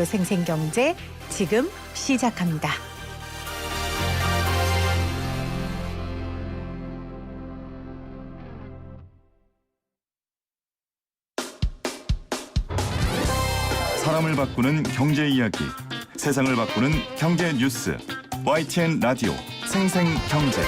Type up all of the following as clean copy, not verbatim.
생생경제 지금 시작합니다. 사람을 바꾸는 경제 이야기, 세상을 바꾸는 경제 뉴스, YTN 라디오 생생경제.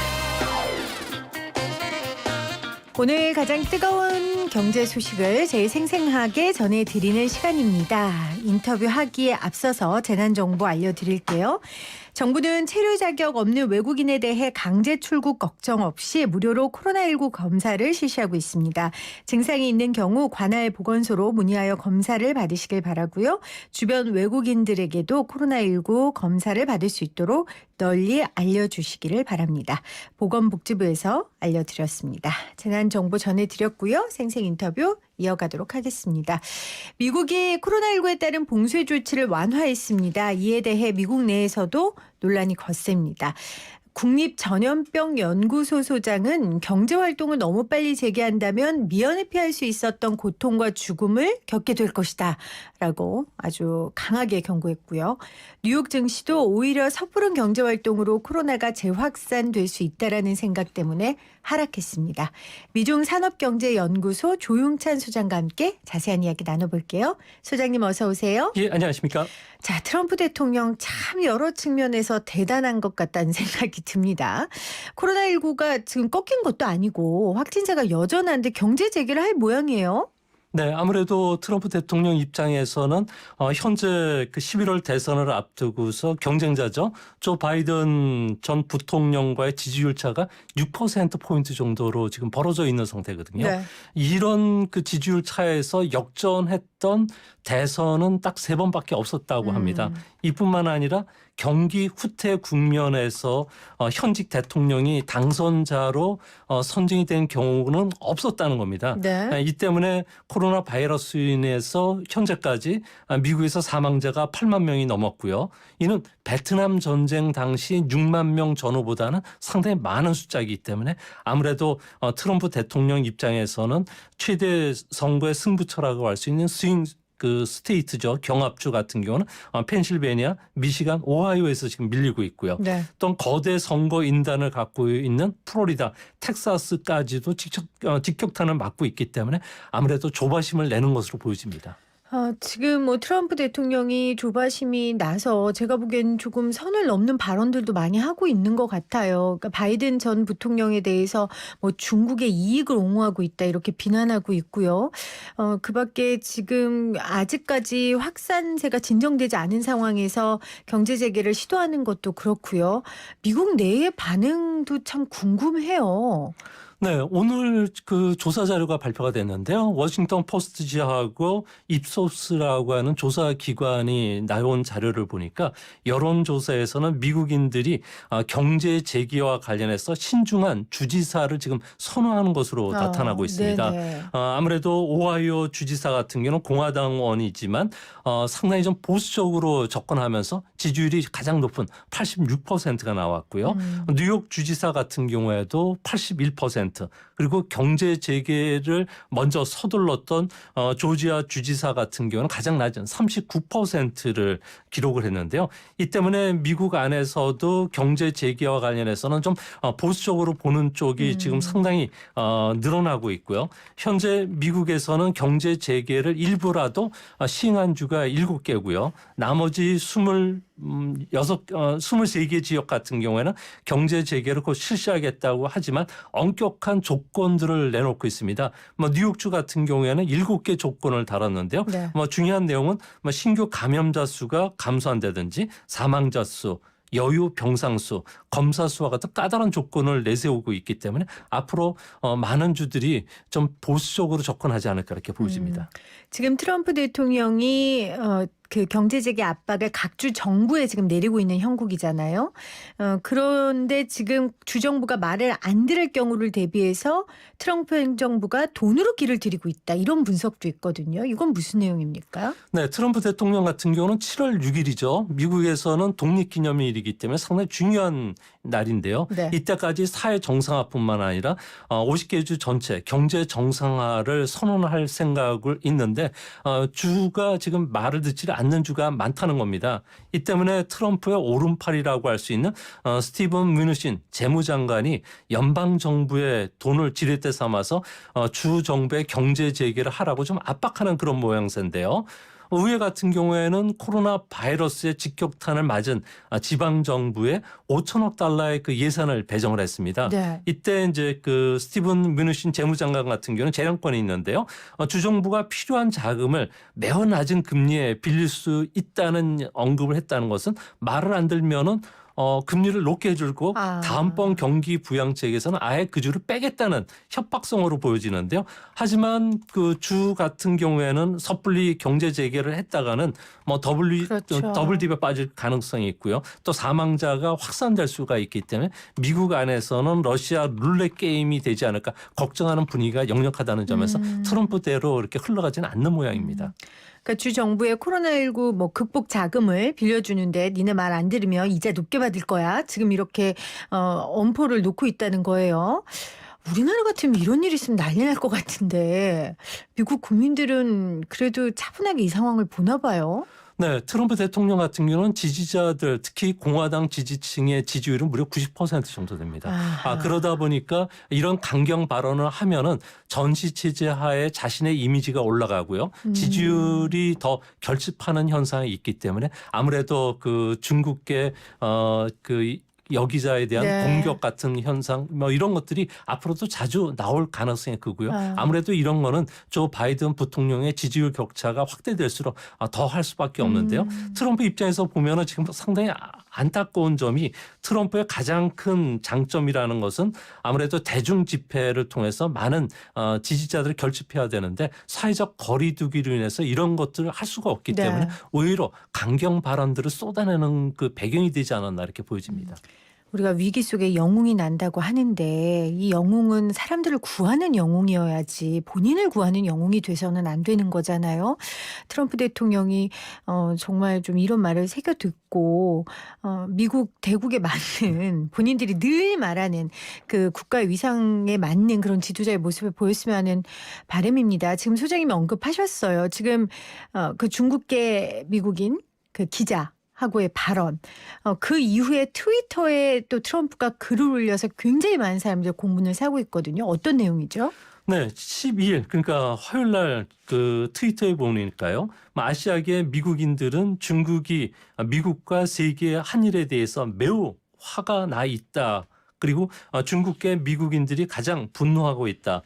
오늘 가장 뜨거운 경제 소식을 제일 생생하게 전해드리는 시간입니다. 인터뷰하기에 앞서서 재난정보 알려드릴게요. 정부는 체류 자격 없는 외국인에 대해 강제 출국 걱정 없이 무료로 코로나19 검사를 실시하고 있습니다. 증상이 있는 경우 관할 보건소로 문의하여 검사를 받으시길 바라고요. 주변 외국인들에게도 코로나19 검사를 받을 수 있도록 널리 알려주시기를 바랍니다. 보건복지부에서 알려드렸습니다. 재난정보 전해드렸고요. 생생 인터뷰 이어가도록 하겠습니다. 미국이 코로나19에 따른 봉쇄 조치를 완화했습니다. 이에 대해 미국 내에서도 논란이 거셉니다. 국립전염병연구소 소장은 경제활동을 너무 빨리 재개한다면 미연에 피할 수 있었던 고통과 죽음을 겪게 될 것이다 라고 아주 강하게 경고했고요. 뉴욕 증시도 오히려 섣부른 경제활동으로 코로나가 재확산될 수 있다라는 생각 때문에 하락했습니다. 미중산업경제연구소 조용찬 소장과 함께 자세한 이야기 나눠볼게요. 소장님 어서 오세요. 예, 안녕하십니까. 자, 트럼프 대통령 참 여러 측면에서 대단한 것 같다는 생각이 듭니다. 코로나19가 지금 꺾인 것도 아니고 확진자가 여전한데 경제 재개를 할 모양이에요. 네, 아무래도 트럼프 대통령 입장에서는 현재 그 11월 대선을 앞두고서 경쟁자죠. 조 바이든 전 부통령과의 지지율 차가 6%포인트 정도로 지금 벌어져 있는 상태거든요. 네. 이런 그 지지율 차에서 역전했던 대선은 딱 3번밖에 없었다고 합니다. 이뿐만 아니라 경기 후퇴 국면에서 현직 대통령이 당선자로 선정이 된 경우는 없었다는 겁니다. 네. 이 때문에 코로나 바이러스로 인해서 현재까지 미국에서 사망자가 8만 명이 넘었고요. 이는 베트남 전쟁 당시 6만 명 전후보다는 상당히 많은 숫자이기 때문에 아무래도 트럼프 대통령 입장에서는 최대 선거의 승부처라고 할 수 있는 스윙 그 스테이트죠. 경합주 같은 경우는 펜실베니아, 미시간, 오하이오에서 지금 밀리고 있고요. 네. 또 거대 선거 인단을 갖고 있는 플로리다, 텍사스까지도 직격탄을 맞고 있기 때문에 아무래도 조바심을 내는 것으로 보여집니다. 지금 뭐 트럼프 대통령이 조바심이 나서 제가 보기엔 조금 선을 넘는 발언들도 많이 하고 있는 것 같아요. 그러니까 바이든 전 부통령에 대해서 뭐 중국의 이익을 옹호하고 있다 이렇게 비난하고 있고요. 그밖에 지금 아직까지 확산세가 진정되지 않은 상황에서 경제 재개를 시도하는 것도 그렇고요. 미국 내의 반응도 참 궁금해요. 네, 오늘 그 조사 자료가 발표가 됐는데요. 워싱턴 포스트지하고 입소스라고 하는 조사 기관이 나온 자료를 보니까 여론조사에서는 미국인들이 경제 재개와 관련해서 신중한 주지사를 지금 선호하는 것으로 나타나고 있습니다. 아무래도 오하이오 주지사 같은 경우는 공화당원이지만 상당히 좀 보수적으로 접근하면서 지지율이 가장 높은 86%가 나왔고요. 뉴욕 주지사 같은 경우에도 81%. 그리고 경제 재개를 먼저 서둘렀던 조지아 주지사 같은 경우는 가장 낮은 39%를 기록을 했는데요. 이 때문에 미국 안에서도 경제 재개와 관련해서는 좀 보수적으로 보는 쪽이 지금 상당히 늘어나고 있고요. 현재 미국에서는 경제 재개를 일부라도 시행한 주가 7개고요. 나머지 23개 지역 같은 경우에는 경제 재개를 곧 실시하겠다고 하지만 엄격한 조건들을 내놓고 있습니다. 뉴욕주 같은 경우에는 7개 조건을 달았는데요. 네. 중요한 내용은 신규 감염자 수가 감소한다든지 사망자 수, 여유 병상수, 검사 수와 같은 까다로운 조건을 내세우고 있기 때문에 앞으로 많은 주들이 좀 보수적으로 접근하지 않을까 이렇게 보여집니다. 지금 트럼프 대통령이 그 경제 재개 압박을 각주 정부에 지금 내리고 있는 형국이잖아요. 그런데 지금 주정부가 말을 안 들을 경우를 대비해서 트럼프 행정부가 돈으로 길을 들이고 있다. 이런 분석도 있거든요. 이건 무슨 내용입니까? 네, 트럼프 대통령 같은 경우는 7월 6일이죠. 미국에서는 독립기념일이기 때문에 상당히 중요한 날인데요. 네. 이때까지 사회 정상화뿐만 아니라 50개 주 전체 경제 정상화를 선언할 생각을 있는데 주가 지금 말을 듣지 않는 주가 많다는 겁니다. 이 때문에 트럼프의 오른팔이라고 할 수 있는 스티븐 뮤누신 재무장관이 연방 정부의 돈을 지렛대 삼아서 주 정부의 경제 재개를 하라고 좀 압박하는 그런 모양새인데요. 의회 같은 경우에는 코로나 바이러스의 직격탄을 맞은 지방 정부에 5천억 달러의 그 예산을 배정을 했습니다. 네. 이때 이제 그 스티븐 뮤누신 재무장관 같은 경우는 재량권이 있는데요. 주정부가 필요한 자금을 매우 낮은 금리에 빌릴 수 있다는 언급을 했다는 것은 말을 안 들면은 금리를 높게 해주고 다음번 경기 부양책에서는 아예 그 주를 빼겠다는 협박성으로 보여지는데요. 하지만 그 주 같은 경우에는 섣불리 경제 재개를 했다가는 뭐 그렇죠. 더블 딥에 빠질 가능성이 있고요. 또 사망자가 확산될 수가 있기 때문에 미국 안에서는 러시아 룰렛 게임이 되지 않을까 걱정하는 분위기가 역력하다는 점에서 트럼프대로 이렇게 흘러가지는 않는 모양입니다. 그러니까 주 정부의 코로나19 뭐 극복 자금을 빌려주는데 니네 말 안 들으면 이자 높게 받을 거야. 지금 이렇게 엄포를 놓고 있다는 거예요. 우리나라 같으면 이런 일 있으면 난리 날 것 같은데 미국 국민들은 그래도 차분하게 이 상황을 보나 봐요. 네, 트럼프 대통령 같은 경우는 지지자들 특히 공화당 지지층의 지지율은 무려 90% 정도 됩니다. 그러다 보니까 이런 강경 발언을 하면은 전시 체제 하에 자신의 이미지가 올라가고요. 지지율이 더 결집하는 현상이 있기 때문에 아무래도 그 중국계 그 여기자에 대한 네. 공격 같은 현상 뭐 이런 것들이 앞으로도 자주 나올 가능성이 크고요. 아무래도 이런 거는 조 바이든 부통령의 지지율 격차가 확대될수록 더 할 수밖에 없는데요. 트럼프 입장에서 보면은 지금 상당히 안타까운 점이 트럼프의 가장 큰 장점이라는 것은 아무래도 대중 집회를 통해서 많은 지지자들을 결집해야 되는데 사회적 거리두기로 인해서 이런 것들을 할 수가 없기 네. 때문에 오히려 강경 발언들을 쏟아내는 그 배경이 되지 않았나 이렇게 보여집니다. 우리가 위기 속에 영웅이 난다고 하는데 이 영웅은 사람들을 구하는 영웅이어야지 본인을 구하는 영웅이 돼서는 안 되는 거잖아요. 트럼프 대통령이 정말 좀 이런 말을 새겨 듣고 미국 대국에 맞는 본인들이 늘 말하는 그 국가의 위상에 맞는 그런 지도자의 모습을 보였으면 하는 바람입니다. 지금 소장님이 언급하셨어요. 지금 그 중국계 미국인 그 기자 하고의 발언. 그 이후에 트위터에 또 트럼프가 글을 올려서 굉장히 많은 사람들이 공분을 사고 있거든요. 어떤 내용이죠? 네, 12일 그러니까 화요일 날 그 트위터에 보니까요. 아시아계 미국인들은 중국이 미국과 세계의 한일에 대해서 매우 화가 나 있다. 그리고 중국계 미국인들이 가장 분노하고 있다.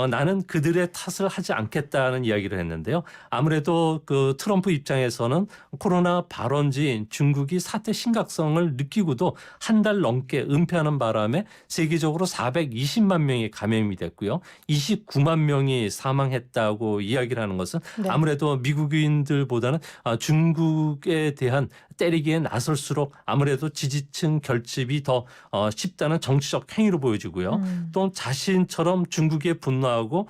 나는 그들의 탓을 하지 않겠다는 이야기를 했는데요. 아무래도 그 트럼프 입장에서는 코로나 발원지인 중국이 사태 심각성을 느끼고도 한 달 넘게 은폐하는 바람에 세계적으로 420만 명이 감염이 됐고요. 29만 명이 사망했다고 이야기를 하는 것은 네. 아무래도 미국인들보다는 중국에 대한 때리기에 나설수록 아무래도 지지층 결집이 더 쉽다는 정치적 행위로 보여지고요. 또 자신처럼 중국에 분노하고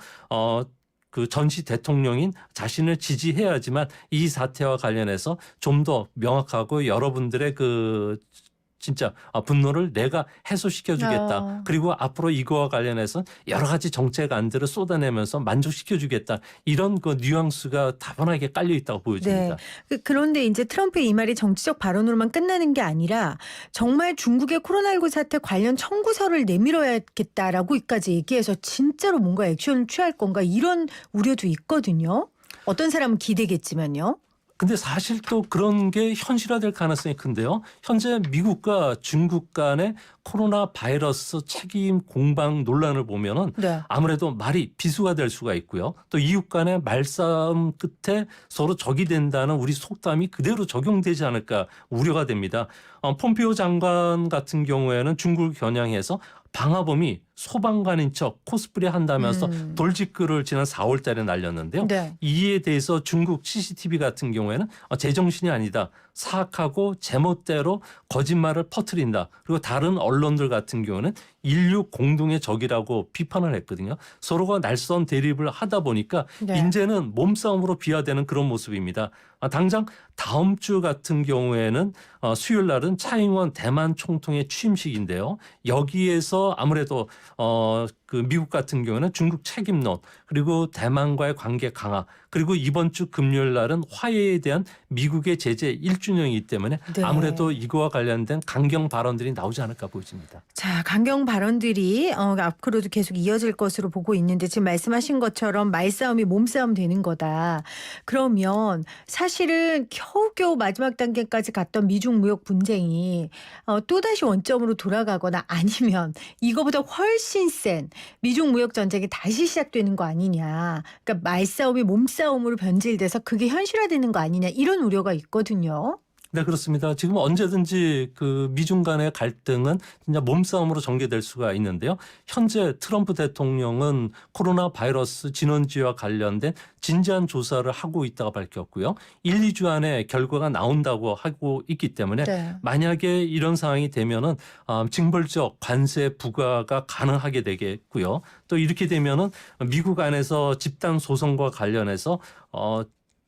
그 전시 대통령인 자신을 지지해야지만 이 사태와 관련해서 좀 더 명확하고 여러분들의 그 진짜 분노를 내가 해소시켜주겠다. 그리고 앞으로 이거와 관련해서 여러 가지 정책안들을 쏟아내면서 만족시켜주겠다. 이런 그 뉘앙스가 다분하게 깔려 있다고 보여집니다. 네. 그런데 이제 트럼프의 이 말이 정치적 발언으로만 끝나는 게 아니라 정말 중국의 코로나19 사태 관련 청구서를 내밀어야겠다라고까지 얘기해서 진짜로 뭔가 액션을 취할 건가 이런 우려도 있거든요. 어떤 사람은 기대겠지만요. 근데 사실 또 그런 게 현실화될 가능성이 큰데요. 현재 미국과 중국 간의 코로나 바이러스 책임 공방 논란을 보면은 네. 아무래도 말이 비수가 될 수가 있고요. 또 이웃 간의 말싸움 끝에 서로 적이 된다는 우리 속담이 그대로 적용되지 않을까 우려가 됩니다. 폼페이오 장관 같은 경우에는 중국을 겨냥해서 방화범이 소방관인 척 코스프레 한다면서 돌직구를 지난 4월 달에 날렸는데요. 네. 이에 대해서 중국 CCTV 같은 경우에는 제정신이 아니다. 사악하고 제멋대로 거짓말을 퍼뜨린다. 그리고 다른 언론들 같은 경우는 인류 공동의 적이라고 비판을 했거든요. 서로가 날선 대립을 하다 보니까 네. 이제는 몸싸움으로 비화되는 그런 모습입니다. 당장 다음 주 같은 경우에는 수요일 날은 차잉원 대만 총통의 취임식인데요. 여기에서 아무래도 그 미국 같은 경우는 중국 책임론 그리고 대만과의 관계 강화 그리고 이번 주 금요일 날은 화해에 대한 미국의 제재 1주년이기 때문에 네. 아무래도 이거와 관련된 강경 발언들이 나오지 않을까 보여집니다. 자, 강경 발언들이 앞으로도 계속 이어질 것으로 보고 있는데 지금 말씀하신 것처럼 말싸움이 몸싸움 되는 거다. 그러면 사실은 겨우겨우 마지막 단계까지 갔던 미중 무역 분쟁이 또다시 원점으로 돌아가거나 아니면 이거보다 훨씬 센 미중 무역 전쟁이 다시 시작되는 거 아니냐. 그러니까 말싸움이 몸싸움으로 변질돼서 그게 현실화되는 거 아니냐. 이런 우려가 있거든요. 네, 그렇습니다. 지금 언제든지 그 미중 간의 갈등은 진짜 몸싸움으로 전개될 수가 있는데요. 현재 트럼프 대통령은 코로나 바이러스 진원지와 관련된 진지한 조사를 하고 있다고 밝혔고요. 1, 2주 안에 결과가 나온다고 하고 있기 때문에 네. 만약에 이런 상황이 되면은 징벌적 관세 부과가 가능하게 되겠고요. 또 이렇게 되면은 미국 안에서 집단 소송과 관련해서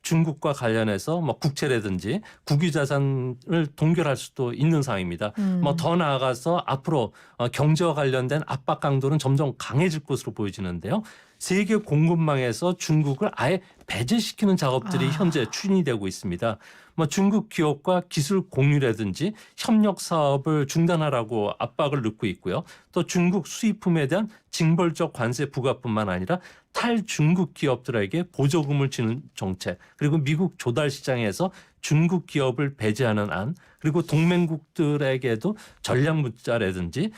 중국과 관련해서 뭐 국채라든지 국유자산을 동결할 수도 있는 상황입니다. 뭐 더 나아가서 앞으로 경제와 관련된 압박 강도는 점점 강해질 것으로 보여지는데요. 세계 공급망에서 중국을 아예 배제시키는 작업들이 현재 추진이 되고 있습니다. 뭐 중국 기업과 기술 공유라든지 협력 사업을 중단하라고 압박을 넣고 있고요. 또 중국 수입품에 대한 징벌적 관세 부과뿐만 아니라 탈중국 기업들에게 보조금을 주는 정책, 그리고 미국 조달 시장에서 중국 기업을 배제하는 안, 그리고 동맹국들에게도 전략 문자라든지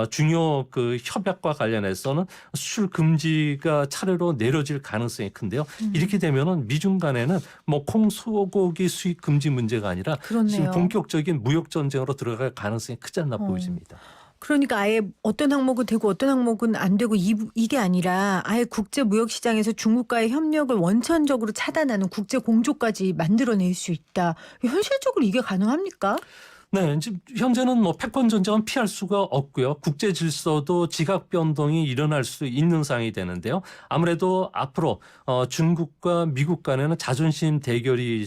중요 그 협약과 관련해서는 수출 금지가 차례로 내려질 가능성이 큰데요. 이렇게 되면은 미중 간에는 뭐 콩 소고기 수입 금지 문제가 아니라 그렇네요. 지금 본격적인 무역 전쟁으로 들어갈 가능성이 크지 않나 보여집니다. 그러니까 아예 어떤 항목은 되고 어떤 항목은 안 되고 이게 아니라 아예 국제무역시장에서 중국과의 협력을 원천적으로 차단하는 국제 공조까지 만들어낼 수 있다. 현실적으로 이게 가능합니까? 네, 지금 현재는 뭐 패권 전쟁은 피할 수가 없고요. 국제 질서도 지각 변동이 일어날 수 있는 상황이 되는데요. 아무래도 앞으로 중국과 미국 간에는 자존심 대결이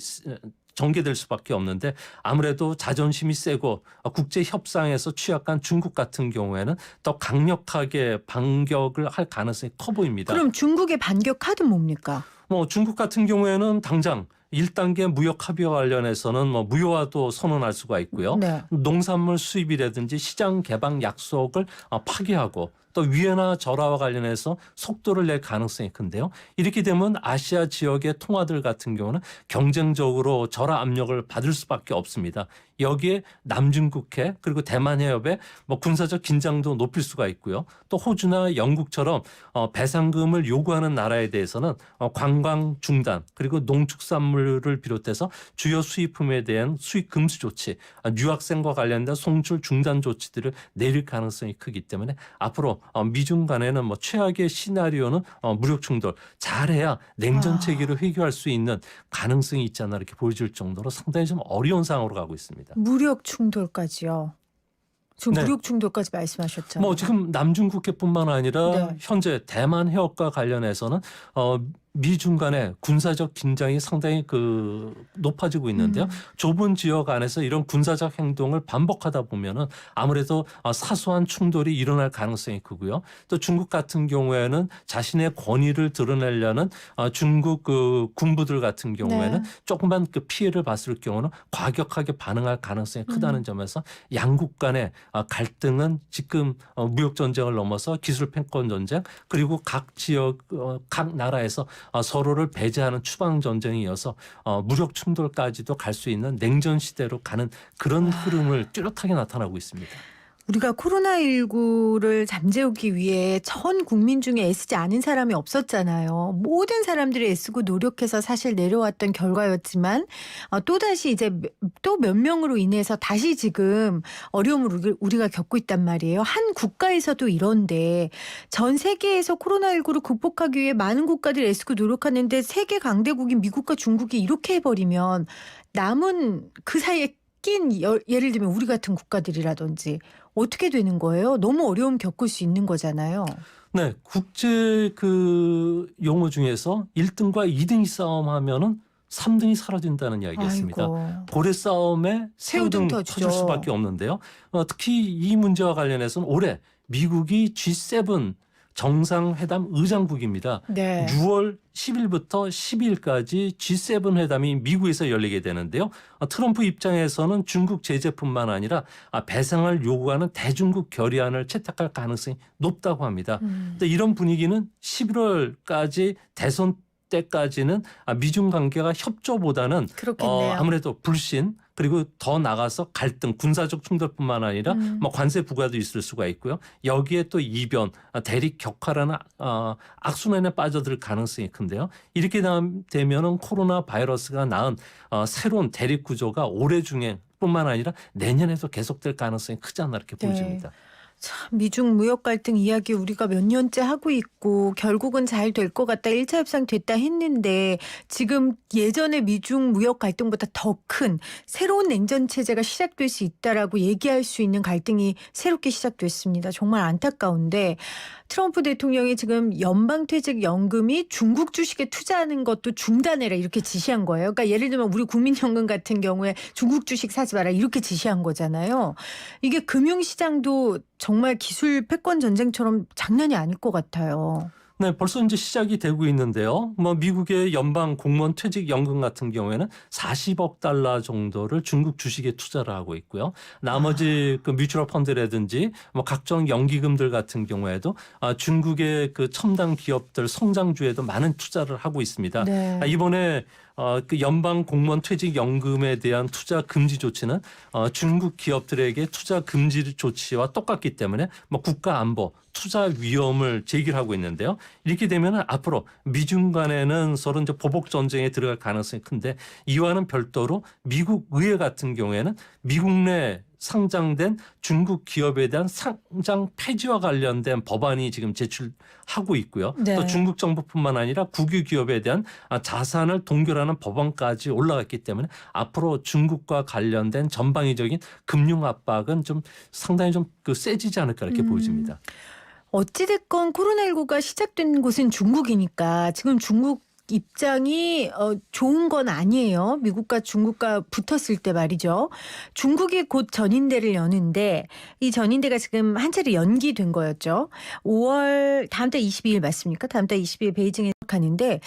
전개될 수밖에 없는데 아무래도 자존심이 세고 국제 협상에서 취약한 중국 같은 경우에는 더 강력하게 반격을 할 가능성이 커 보입니다. 그럼 중국의 반격 카드는 뭡니까? 뭐 중국 같은 경우에는 당장 1단계 무역 합의와 관련해서는 뭐 무효화도 선언할 수가 있고요. 네. 농산물 수입이라든지 시장 개방 약속을 파기하고 또 위안화 절하와 관련해서 속도를 낼 가능성이 큰데요. 이렇게 되면 아시아 지역의 통화들 같은 경우는 경쟁적으로 절하 압력을 받을 수밖에 없습니다. 여기에 남중국해 그리고 대만 해협의 뭐 군사적 긴장도 높일 수가 있고요. 또 호주나 영국처럼 배상금을 요구하는 나라에 대해서는 관광 중단 그리고 농축산물을 비롯해서 주요 수입품에 대한 수입 금수 조치, 유학생과 관련된 송출 중단 조치들을 내릴 가능성이 크기 때문에 앞으로 미중 간에는 뭐 최악의 시나리오는 무력 충돌 잘해야 냉전 체계로 해결할 수 있는 가능성이 있지 않나 이렇게 보여질 정도로 상당히 좀 어려운 상황으로 가고 있습니다. 무력 충돌까지요. 지금 네. 무력 충돌까지 말씀하셨잖아요. 뭐 지금 남중국해뿐만 아니라 네. 현재 대만 해협과 관련해서는 미중 간의 군사적 긴장이 상당히 높아지고 있는데요. 좁은 지역 안에서 이런 군사적 행동을 반복하다 보면은 아무래도 사소한 충돌이 일어날 가능성이 크고요. 또 중국 같은 경우에는 자신의 권위를 드러내려는 중국 군부들 같은 경우에는 네. 조금만 피해를 봤을 경우는 과격하게 반응할 가능성이 크다는 점에서 양국 간의 갈등은 지금 무역 전쟁을 넘어서 기술 패권 전쟁 그리고 각 지역 각 나라에서 서로를 배제하는 추방 전쟁이 이어서 무력 충돌까지도 갈 수 있는 냉전 시대로 가는 그런 흐름을 뚜렷하게 나타나고 있습니다. 우리가 코로나19를 잠재우기 위해 전 국민 중에 애쓰지 않은 사람이 없었잖아요. 모든 사람들이 애쓰고 노력해서 사실 내려왔던 결과였지만 또다시 이제 또 몇 명으로 인해서 다시 지금 어려움을 우리가 겪고 있단 말이에요. 한 국가에서도 이런데 전 세계에서 코로나19를 극복하기 위해 많은 국가들이 애쓰고 노력하는데 세계 강대국인 미국과 중국이 이렇게 해버리면 남은 그 사이에 예를 들면 우리 같은 국가들이라든지 어떻게 되는 거예요? 너무 어려움 겪을 수 있는 거잖아요. 네, 국제 그 용어 중에서 1등과 2등이 싸움하면은 3등이 사라진다는 이야기가 있습니다. 아이고. 고래 싸움에 새우등 터지죠. 터질 수밖에 없는데요. 특히 이 문제와 관련해서는 올해 미국이 G7 정상회담 의장국입니다. 네. 6월 10일부터 12일까지 G7 회담이 미국에서 열리게 되는데요. 트럼프 입장에서는 중국 제재뿐만 아니라 배상을 요구하는 대중국 결의안을 채택할 가능성이 높다고 합니다. 근데 이런 분위기는 11월까지 대선 때까지는 미중 관계가 협조보다는 그렇겠네요. 아무래도 불신 그리고 더 나가서 갈등, 군사적 충돌뿐만 아니라 뭐 관세 부과도 있을 수가 있고요. 여기에 또 이변, 대립 격화라는 악순환에 빠져들 가능성이 큰데요. 이렇게 되면은 코로나 바이러스가 낳은 새로운 대립 구조가 올해 중에 뿐만 아니라 내년에도 계속될 가능성이 크지 않나 이렇게 네. 보여집니다. 참 미중 무역 갈등 이야기 우리가 몇 년째 하고 있고 결국은 잘 될 것 같다. 1차 협상 됐다 했는데 지금 예전에 미중 무역 갈등보다 더 큰 새로운 냉전 체제가 시작될 수 있다라고 얘기할 수 있는 갈등이 새롭게 시작됐습니다. 정말 안타까운데 트럼프 대통령이 지금 연방퇴직연금이 중국 주식에 투자하는 것도 중단해라 이렇게 지시한 거예요. 그러니까 예를 들면 우리 국민연금 같은 경우에 중국 주식 사지 마라 이렇게 지시한 거잖아요. 이게 금융시장도 정말 기술 패권 전쟁처럼 장난이 아닐 것 같아요. 네, 벌써 이제 시작이 되고 있는데요. 뭐 미국의 연방 공무원 퇴직 연금 같은 경우에는 40억 달러 정도를 중국 주식에 투자를 하고 있고요. 나머지 그 뮤추얼 펀드라든지 뭐 각종 연기금들 같은 경우에도 중국의 그 첨단 기업들 성장주에도 많은 투자를 하고 있습니다. 네. 이번에 그 연방 공무원 퇴직 연금에 대한 투자 금지 조치는 중국 기업들에게 투자 금지 조치와 똑같기 때문에 뭐 국가 안보, 투자 위험을 제기하고 있는데요. 이렇게 되면 앞으로 미중 간에는 서로 이제 보복 전쟁에 들어갈 가능성이 큰데 이와는 별도로 미국 의회 같은 경우에는 미국 내 상장된 중국 기업에 대한 상장 폐지와 관련된 법안이 지금 제출하고 있고요. 네. 또 중국 정부뿐만 아니라 국유 기업에 대한 자산을 동결하는 법안까지 올라갔기 때문에 앞으로 중국과 관련된 전방위적인 금융 압박은 좀 상당히 좀 그 세지지 않을까 이렇게 보여집니다. 어찌됐건 코로나19가 시작된 곳은 중국이니까 지금 중국 입장이 좋은 건 아니에요. 미국과 중국과 붙었을 때 말이죠. 중국이 곧 전인대를 여는데 이 전인대가 지금 한 차례 연기된 거였죠. 5월 다음 달 22일 맞습니까? 다음 달 22일 베이징에 시작하는데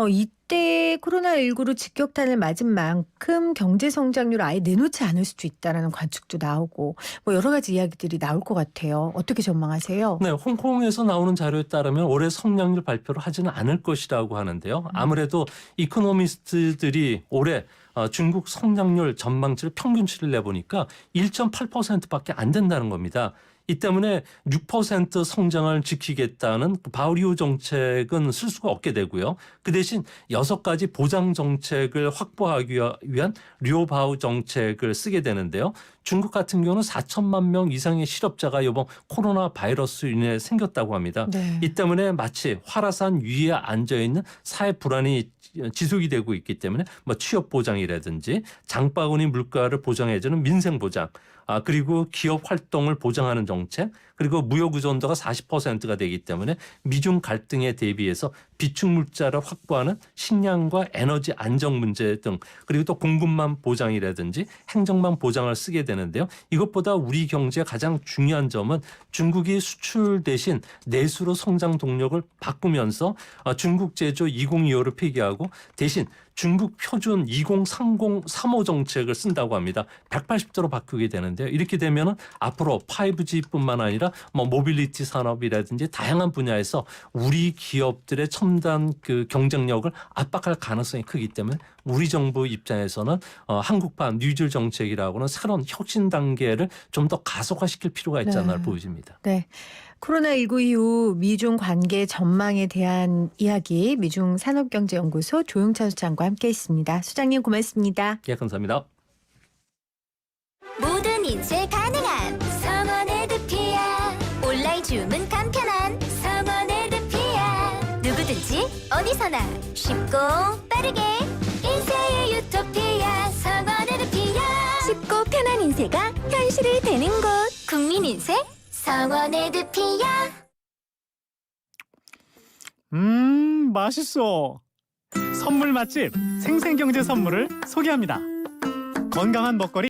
이때 코로나19로 직격탄을 맞은 만큼 경제 성장률을 아예 내놓지 않을 수도 있다라는 관측도 나오고 뭐 여러 가지 이야기들이 나올 것 같아요. 어떻게 전망하세요? 네, 홍콩에서 나오는 자료에 따르면 올해 성장률 발표를 하지는 않을 것이라고 하는데요. 아무래도 이코노미스트들이 올해 중국 성장률 전망치를 평균치를 내보니까 1.8%밖에 안 된다는 겁니다. 이 때문에 6% 성장을 지키겠다는 바오리오 정책은 쓸 수가 없게 되고요. 그 대신 6가지 보장 정책을 확보하기 위한 류오바오 정책을 쓰게 되는데요. 중국 같은 경우는 4천만 명 이상의 실업자가 이번 코로나 바이러스로 인해 생겼다고 합니다. 네. 이 때문에 마치 화라산 위에 앉아있는 사회 불안이 지속이 되고 있기 때문에 뭐 취업 보장이라든지 장바구니 물가를 보장해주는 민생 보장, 그리고 기업 활동을 보장하는 정책, 그리고 무역 의존도가 40%가 되기 때문에 미중 갈등에 대비해서 비축 물자를 확보하는 식량과 에너지 안정 문제 등, 그리고 또 공급망 보장이라든지 행정망 보장을 쓰게 되는데요. 이것보다 우리 경제의 가장 중요한 점은 중국이 수출 대신 내수로 성장 동력을 바꾸면서 중국 제조 2025를 폐기하고 대신 중국 표준 2030-35 정책을 쓴다고 합니다. 180도로 바꾸게 되는데요. 이렇게 되면은 앞으로 5G뿐만 아니라 뭐 모빌리티 산업이라든지 다양한 분야에서 우리 기업들의 첨단 그 경쟁력을 압박할 가능성이 크기 때문에 우리 정부 입장에서는 한국판 뉴딜 정책이라고는 새로운 혁신 단계를 좀 더 가속화시킬 필요가 있지 않나 보여집니다. 네. 코로나19 이후 미중 관계 전망에 대한 이야기 미중 산업경제연구소 조용찬 수장과 함께했습니다. 수장님 고맙습니다. 예, 감사합니다. 모든 인쇄 가능한 성원 에드피아 온라인 주문 간편한 성원 에드피아 누구든지 어디서나 쉽고 빠르게 인쇄의 유토피아 성원 에드피아 쉽고 인쇄가 현실이 되는 곳. 국민인쇄 성원에드피아. 맛있어. 선물 맛집 생생경제 선물을 소개합니다. 건강한 먹거리